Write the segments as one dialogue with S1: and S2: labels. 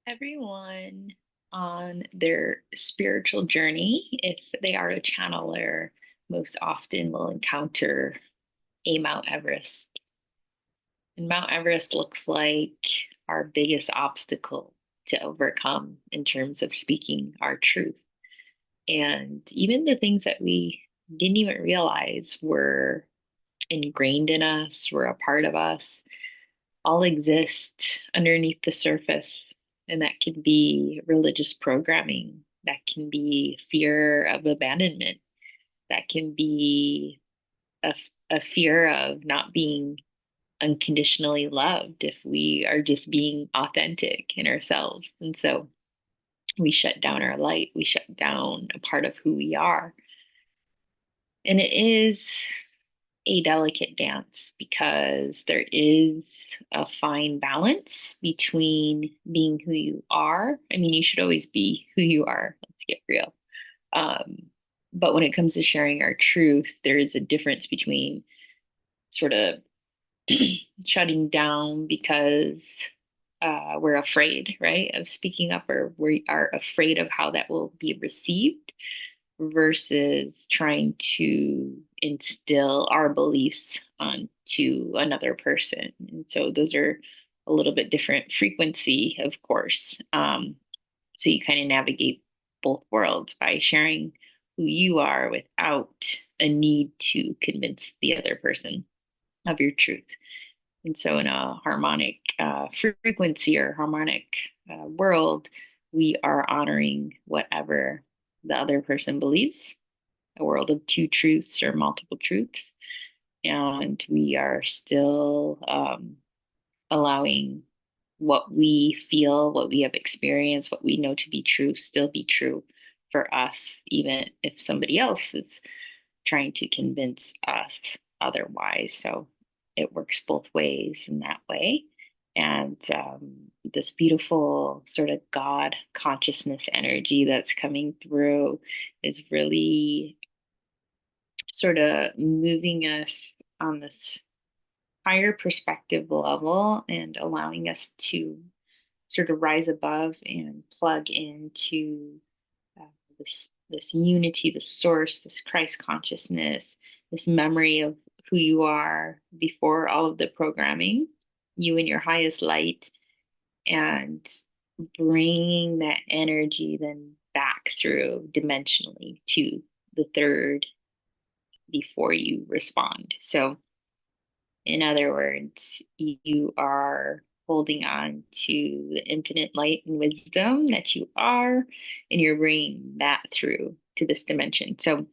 S1: Everyone on their spiritual journey, if they are a channeler, most often will encounter a Mount Everest. And Mount Everest looks like our biggest obstacle to overcome in terms of speaking our truth. And even the things that we didn't even realize were ingrained in us, were a part of us, all exist underneath the surface. And that can be religious programming, that can be fear of abandonment, that can be a, a fear of not being unconditionally loved if we are just being authentic in ourselves. And so we shut down our light, we shut down a part of who we are. And it is a delicate dance because there is a fine balance between being who you are. I mean, you should always be who you are. Let's get real. Um, but when it comes to sharing our truth, there is a difference between sort of shutting down because we're afraid, right, of speaking up, or we are afraid of how that will be received versus trying to instill our beliefs onto another person. And so those are a little bit different frequency, of course. So you kind of navigate both worlds by sharing who you are without a need to convince the other person of your truth. And so, in a harmonic frequency or harmonic world, we are honoring whatever the other person believes, a world of two truths or multiple truths. And we are still allowing what we feel, what we have experienced, what we know to be true, still be true for us, even if somebody else is trying to convince us otherwise. So it works both ways in that way. And this beautiful sort of God consciousness energy that's coming through is really sort of moving us on this higher perspective level and allowing us to sort of rise above and plug into uh, this unity, this source, this Christ consciousness, this memory of who you are before all of the programming, you in your highest light, and bringing that energy then back through dimensionally to the third before you respond. So, in other words, you are holding on to the infinite light and wisdom that you are, and you're bringing that through to this dimension. So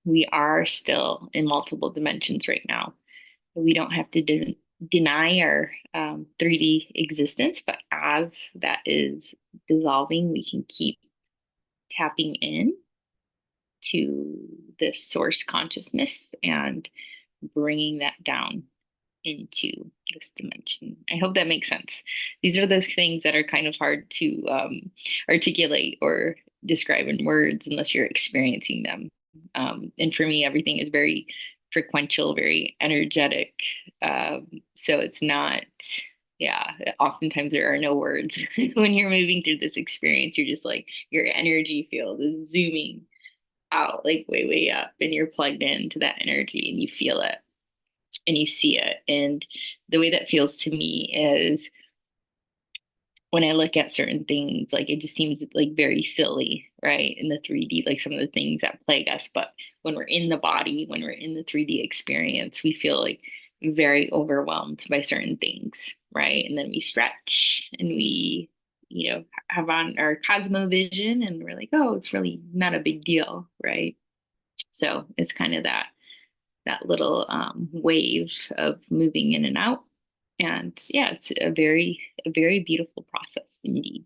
S1: we are still in multiple dimensions right now. We don't have to deny our 3D existence, but as that is dissolving, we can keep tapping in to this source consciousness and bringing that down into this dimension. I hope that makes sense. These are those things that are kind of hard to articulate or describe in words unless you're experiencing them. And for me, everything is very frequential, very energetic. So it's not, yeah, oftentimes there are no words. When you're moving through this experience, you're just like, your energy field is zooming out like way, way up, and you're plugged into that energy and you feel it and you see it. And the way that feels to me is when I look at certain things, like it just seems like very silly, right? In the 3D, like some of the things that plague us. But when we're in the body, when we're in the 3D experience, we feel like very overwhelmed by certain things, right? And then we stretch and we, have on our Cosmovision and we're like, oh, it's really not a big deal, right? So it's kind of that little wave of moving in and out. And yeah, it's a very beautiful process indeed.